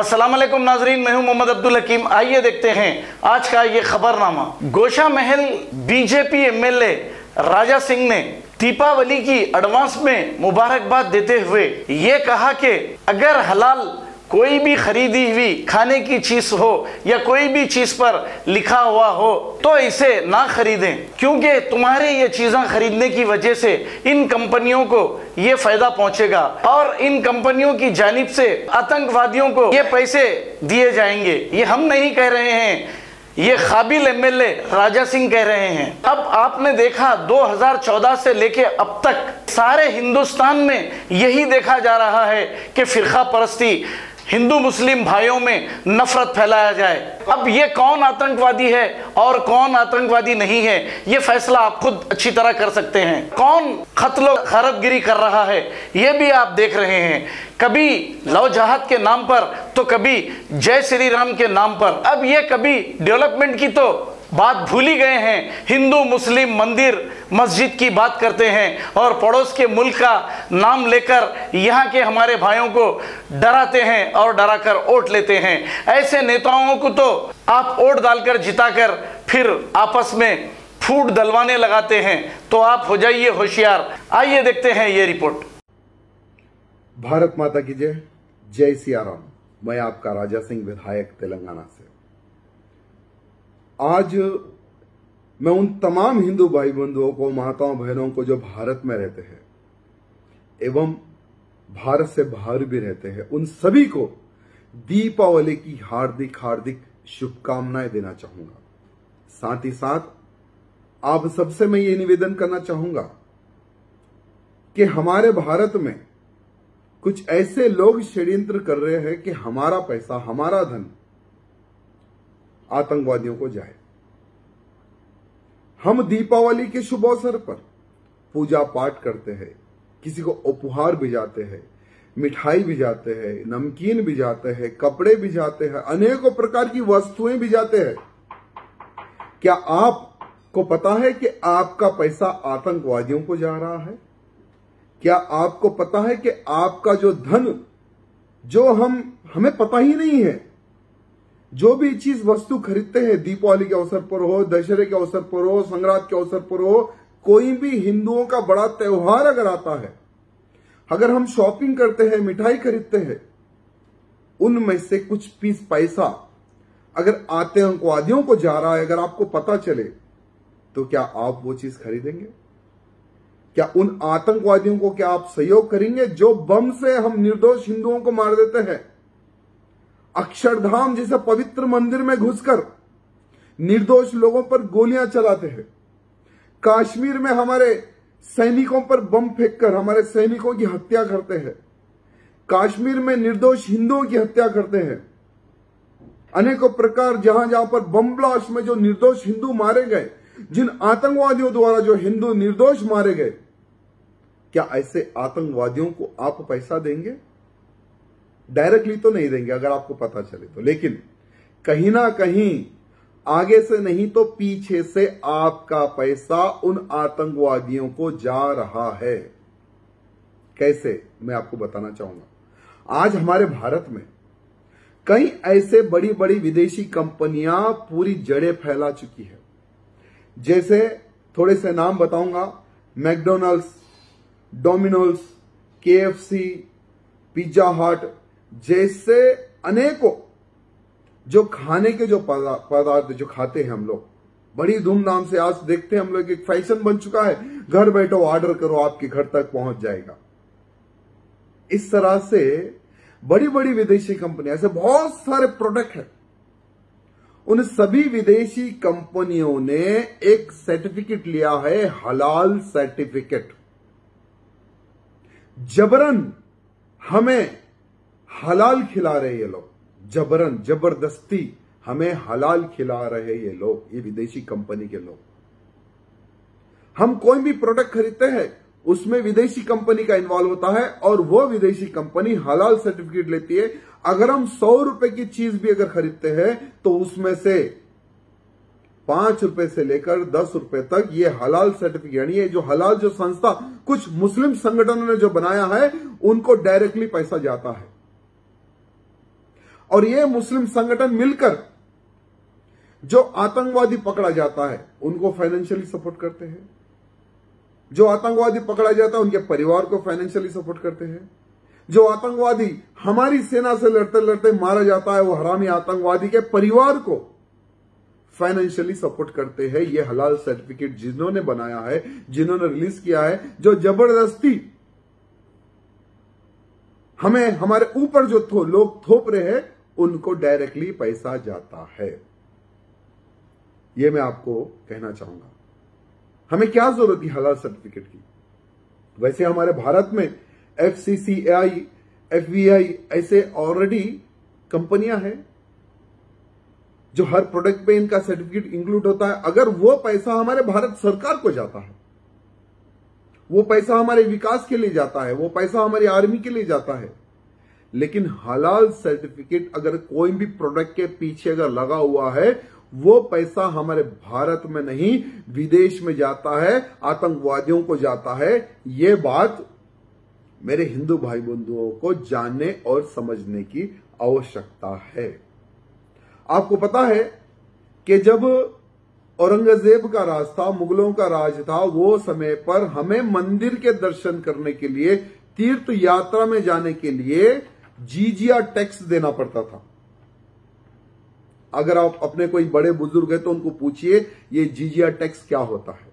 अस्सलाम वालेकुम नाजरीन, मैं हूं मोहम्मद अब्दुल हकीम। आइए देखते हैं आज का ये खबरनामा। गोशा महल बीजेपी एमएलए राजा सिंह ने दीपावली की एडवांस में मुबारकबाद देते हुए ये कहा कि अगर हलाल कोई भी खरीदी हुई खाने की चीज हो या कोई भी चीज पर लिखा हुआ हो तो इसे ना खरीदें, क्योंकि तुम्हारे ये चीजें खरीदने की वजह से इन कंपनियों को ये फायदा पहुंचेगा और इन कंपनियों की जानिब से आतंकवादियों को ये पैसे दिए जाएंगे। ये हम नहीं कह रहे हैं, ये काबिल एमएलए राजा सिंह कह रहे हैं। अब आपने देखा 2014 से लेके अब तक सारे हिंदुस्तान में यही देखा जा रहा है कि फिरका परस्ती, हिंदू मुस्लिम भाइयों में नफरत फैलाया जाए। अब ये कौन आतंकवादी है और कौन आतंकवादी नहीं है, ये फैसला आप खुद अच्छी तरह कर सकते हैं। कौन कत्लो खरबगिरी कर रहा है ये भी आप देख रहे हैं, कभी लव जहाद के नाम पर तो कभी जय श्री राम के नाम पर। अब ये कभी डेवलपमेंट की तो बात भूल ही गए हैं, हिंदू मुस्लिम मंदिर मस्जिद की बात करते हैं और पड़ोस के मुल्क का नाम लेकर यहाँ के हमारे भाइयों को डराते हैं और डराकर वोट लेते हैं। ऐसे नेताओं को तो आप वोट डालकर जिताकर फिर आपस में फूट दलवाने लगाते हैं, तो आप हो जाइए होशियार। आइए देखते हैं ये रिपोर्ट। भारत माता की जय, जय सिया राम। मैं आपका राजा सिंह, विधायक तेलंगाना से। आज मैं उन तमाम हिंदू भाई बंधुओं को, माताओं बहनों को जो भारत में रहते हैं एवं भारत से बाहर भी रहते हैं, उन सभी को दीपावली की हार्दिक हार्दिक शुभकामनाएं देना चाहूंगा। साथ ही साथ आप सबसे मैं ये निवेदन करना चाहूंगा कि हमारे भारत में कुछ ऐसे लोग षड्यंत्र कर रहे हैं कि हमारा पैसा, हमारा धन आतंकवादियों को जाए। हम दीपावली के शुभ अवसर पर पूजा पाठ करते हैं, किसी को उपहार भिजाते हैं, मिठाई भिजाते हैं, नमकीन भिजाते हैं, कपड़े भिजाते हैं, अनेकों प्रकार की वस्तुएं भिजाते हैं। क्या आपको पता है कि आपका पैसा आतंकवादियों को जा रहा है? क्या आपको पता है कि आपका जो धन, जो हमें पता ही नहीं है, जो भी चीज वस्तु खरीदते हैं, दीपावली के अवसर पर हो, दशहरे के अवसर पर हो, संक्रांत के अवसर पर हो, कोई भी हिंदुओं का बड़ा त्योहार अगर आता है, अगर हम शॉपिंग करते हैं, मिठाई खरीदते हैं, उनमें से कुछ पीस पैसा अगर आतंकवादियों को जा रहा है, अगर आपको पता चले, तो क्या आप वो चीज खरीदेंगे? क्या उन आतंकवादियों को क्या आप सहयोग करेंगे जो बम से हम निर्दोष हिंदुओं को मार देते हैं? अक्षरधाम जैसे पवित्र मंदिर में घुसकर निर्दोष लोगों पर गोलियां चलाते हैं। कश्मीर में हमारे सैनिकों पर बम फेंककर हमारे सैनिकों की हत्या करते हैं। कश्मीर में निर्दोष हिंदुओं की हत्या करते हैं। अनेकों प्रकार जहां जहां पर बम ब्लास्ट में जो निर्दोष हिंदू मारे गए, जिन आतंकवादियों द्वारा जो हिंदू निर्दोष मारे गए, क्या ऐसे आतंकवादियों को आप पैसा देंगे? डायरेक्टली तो नहीं देंगे अगर आपको पता चले तो, लेकिन कहीं ना कहीं आगे से नहीं तो पीछे से आपका पैसा उन आतंकवादियों को जा रहा है। कैसे, मैं आपको बताना चाहूंगा। आज हमारे भारत में कई ऐसे बड़ी बड़ी विदेशी कंपनियां पूरी जड़ें फैला चुकी है। जैसे थोड़े से नाम बताऊंगा, मैकडॉनल्ड्स, डोमिनोज, केएफसी, पिज्जा हट जैसे अनेकों जो खाने के जो पदार्थ जो खाते हैं हम लोग बड़ी धूमधाम से, आज देखते हैं हम लोग एक फैशन बन चुका है, घर बैठो ऑर्डर करो आपके घर तक पहुंच जाएगा। इस तरह से बड़ी बड़ी विदेशी कंपनियां, ऐसे बहुत सारे प्रोडक्ट हैं। उन सभी विदेशी कंपनियों ने एक सर्टिफिकेट लिया है, हलाल सर्टिफिकेट। जबरन हमें हलाल खिला रहे ये लोग, जबरन जबरदस्ती हमें हलाल खिला रहे ये लोग, ये विदेशी कंपनी के लोग। हम कोई भी प्रोडक्ट खरीदते हैं उसमें विदेशी कंपनी का इन्वॉल्व होता है और वो विदेशी कंपनी हलाल सर्टिफिकेट लेती है। अगर हम 100 रुपए की चीज भी अगर खरीदते हैं तो उसमें से 5 रुपए से लेकर 10 रुपए तक ये हलाल सर्टिफिकेट, यानी ये जो हलाल जो संस्था कुछ मुस्लिम संगठनों ने जो बनाया है, उनको डायरेक्टली पैसा जाता है। और ये मुस्लिम संगठन मिलकर जो आतंकवादी पकड़ा जाता है उनको फाइनेंशियली सपोर्ट करते हैं, जो आतंकवादी पकड़ा जाता है उनके परिवार को फाइनेंशियली सपोर्ट करते हैं, जो आतंकवादी हमारी सेना से लड़ते लड़ते मारा जाता है वो हरामी आतंकवादी के परिवार को फाइनेंशियली सपोर्ट करते हैं। ये हलाल सर्टिफिकेट जिन्होंने बनाया है, जिन्होंने रिलीज किया है, जो जबरदस्ती हमें हमारे ऊपर जो लोग थोप रहे हैं उनको डायरेक्टली पैसा जाता है। ये मैं आपको कहना चाहूंगा। हमें क्या जरूरत है हलाल सर्टिफिकेट की? वैसे हमारे भारत में FCCI, FVI ऐसे ऑलरेडी कंपनियां हैं जो हर प्रोडक्ट पे इनका सर्टिफिकेट इंक्लूड होता है। अगर वो पैसा हमारे भारत सरकार को जाता है, वो पैसा हमारे विकास के लिए जाता है, वो पैसा हमारी आर्मी के लिए जाता है, लेकिन हलाल सर्टिफिकेट अगर कोई भी प्रोडक्ट के पीछे अगर लगा हुआ है वो पैसा हमारे भारत में नहीं विदेश में जाता है, आतंकवादियों को जाता है। ये बात मेरे हिंदू भाई बंधुओं को जानने और समझने की आवश्यकता है। आपको पता है कि जब औरंगजेब का राज था, मुगलों का राज था, वो समय पर हमें मंदिर के दर्शन करने के लिए, तीर्थ यात्रा में जाने के लिए जिजिया टैक्स देना पड़ता था। अगर आप अपने कोई बड़े बुजुर्ग है तो उनको पूछिए ये जिजिया टैक्स क्या होता है।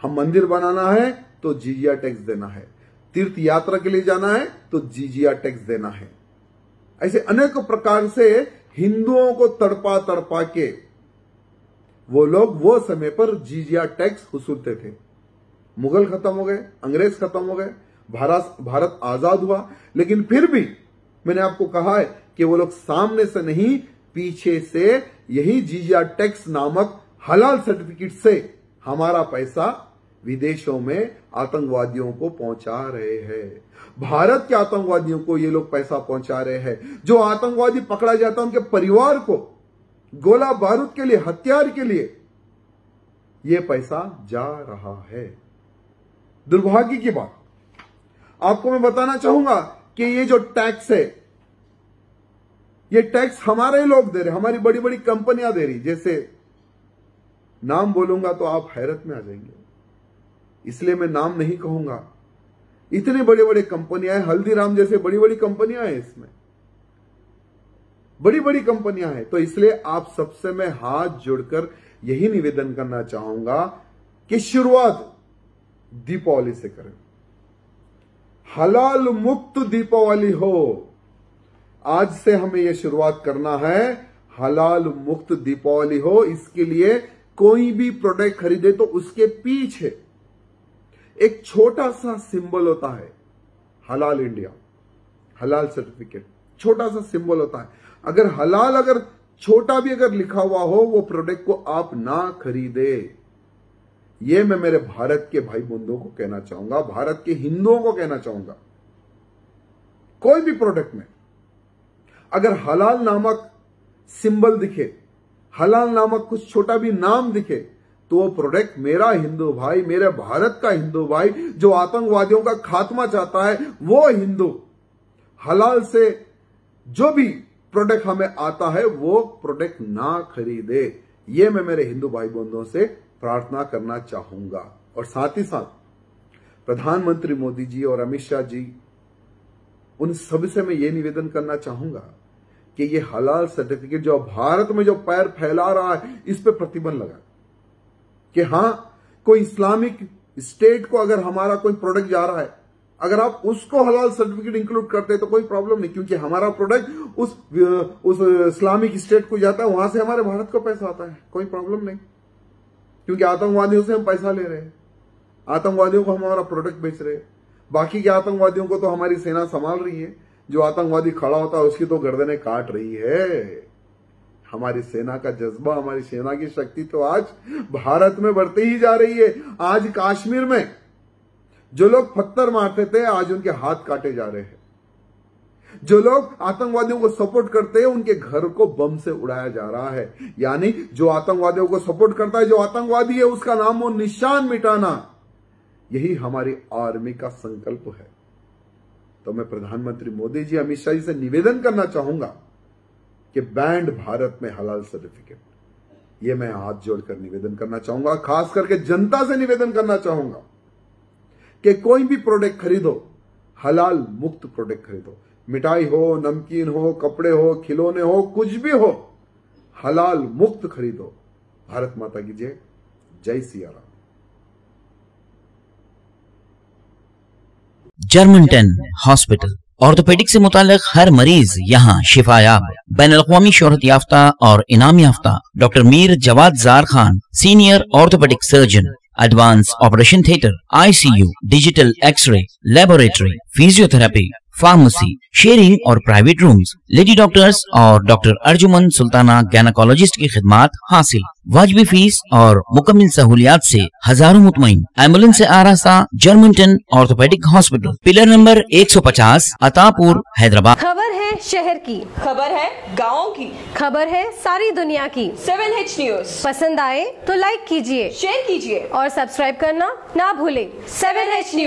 हम मंदिर बनाना है तो जिजिया टैक्स देना है, तीर्थ यात्रा के लिए जाना है तो जिजिया टैक्स देना है। ऐसे अनेक प्रकार से हिंदुओं को तड़पा तड़पा के वो लोग वो समय पर जिजिया टैक्स वसूलते थे। मुगल खत्म हो गए, अंग्रेज खत्म हो गए, भारत आजाद हुआ, लेकिन फिर भी मैंने आपको कहा है कि वो लोग सामने से नहीं पीछे से यही जिजिया टैक्स नामक हलाल सर्टिफिकेट से हमारा पैसा विदेशों में आतंकवादियों को पहुंचा रहे हैं। भारत के आतंकवादियों को ये लोग पैसा पहुंचा रहे हैं। जो आतंकवादी पकड़ा जाता है उनके परिवार को गोला बारूद के लिए, हथियार के लिए ये पैसा जा रहा है। दुर्भाग्य की बात आपको मैं बताना चाहूंगा कि ये जो टैक्स है, ये टैक्स हमारे लोग दे रहे, हमारी बड़ी बड़ी कंपनियां दे रही। जैसे नाम बोलूंगा तो आप हैरत में आ जाएंगे, इसलिए मैं नाम नहीं कहूंगा। इतने बड़े बड़े कंपनियां हैं, हल्दीराम जैसे बड़ी बड़ी कंपनियां हैं, इसमें बड़ी बड़ी कंपनियां हैं। तो इसलिए आप सबसे मैं हाथ जोड़कर यही निवेदन करना चाहूंगा कि शुरुआत दीपावली से करें, हलाल मुक्त दीपावली हो। आज से हमें यह शुरुआत करना है, हलाल मुक्त दीपावली हो। इसके लिए कोई भी प्रोडक्ट खरीदे तो उसके पीछे एक छोटा सा सिंबल होता है, हलाल इंडिया, हलाल सर्टिफिकेट, छोटा सा सिंबल होता है। अगर हलाल अगर छोटा भी अगर लिखा हुआ हो वो प्रोडक्ट को आप ना खरीदे। ये मैं मेरे भारत के भाई बंधुओं को कहना चाहूंगा, भारत के हिंदुओं को कहना चाहूंगा। कोई भी प्रोडक्ट में अगर हलाल नामक सिंबल दिखे, हलाल नामक कुछ छोटा भी नाम दिखे, तो वो प्रोडक्ट मेरा हिंदू भाई, मेरे भारत का हिंदू भाई जो आतंकवादियों का खात्मा चाहता है, वो हिंदू हलाल से जो भी प्रोडक्ट हमें आता है वो प्रोडक्ट ना खरीदे। ये मैं मेरे हिंदू भाई बंधुओं से प्रार्थना करना चाहूंगा। और साथ ही साथ प्रधानमंत्री मोदी जी और अमित शाह जी, उन सब से मैं ये निवेदन करना चाहूंगा कि ये हलाल सर्टिफिकेट जो भारत में जो पैर फैला रहा है, इस पे प्रतिबंध लगा कि हां कोई इस्लामिक स्टेट को अगर हमारा कोई प्रोडक्ट जा रहा है, अगर आप उसको हलाल सर्टिफिकेट इंक्लूड करते हैं तो कोई प्रॉब्लम नहीं, क्योंकि हमारा प्रोडक्ट उस इस्लामिक स्टेट को जाता है, वहां से हमारे भारत को पैसा आता है, कोई प्रॉब्लम नहीं। क्योंकि आतंकवादियों से हम पैसा ले रहे हैं, आतंकवादियों को हम हमारा प्रोडक्ट बेच रहे हैं। बाकी के आतंकवादियों को तो हमारी सेना संभाल रही है, जो आतंकवादी खड़ा होता है उसकी तो गर्दनें काट रही है। हमारी सेना का जज्बा, हमारी सेना की शक्ति तो आज भारत में बढ़ती ही जा रही है। आज कश्मीर में जो लोग पत्थर मारते थे, आज उनके हाथ काटे जा रहे हैं। जो लोग आतंकवादियों को सपोर्ट करते हैं, उनके घर को बम से उड़ाया जा रहा है। यानी जो आतंकवादियों को सपोर्ट करता है, जो आतंकवादी है, उसका नाम और निशान मिटाना, यही हमारी आर्मी का संकल्प है। तो मैं प्रधानमंत्री मोदी जी, अमित शाह जी से निवेदन करना चाहूंगा कि बैंड भारत में हलाल सर्टिफिकेट। ये मैं हाथ जोड़कर निवेदन करना चाहूंगा, खास करके जनता से निवेदन करना चाहूंगा कि कोई भी प्रोडक्ट खरीदो, हलाल मुक्त प्रोडक्ट खरीदो। मिठाई हो, नमकीन हो, कपड़े हो, खिलौने हो, कुछ भी हो, हलाल मुक्त खरीदो। भारत माता की जय। जय Siya Ram. Germanton hospital orthopaedic से मुताल्लिक हर मरीज यहाँ शिफायाब। बैनुल-अक़वामी शोहरत याफ्ता और इनाम याफ्ता doctor Mir Jawad Jar Khan, senior orthopaedic surgeon, advance operation theatre, ICU, digital x-ray, laboratory, physiotherapy, pharmacy, sharing और प्राइवेट रूम्स, लेडी डॉक्टर्स और डॉक्टर अर्जुमन सुल्ताना गैनकोलॉजिस्ट की खिदमात हासिल। वाजिबी फीस और मुकम्मल सहूलियात से हजारों मुतमईन। एम्बुलेंस से आरास्ता Germanten orthopaedic hospital, pillar number 150, Attapur, Hyderabad. खबर है शहर की, खबर है गाँव की, खबर है सारी दुनिया की। 7H न्यूज पसंद आए तो लाइक कीजिए, शेयर कीजिए और सब्सक्राइब करना ना भूले। 7H news.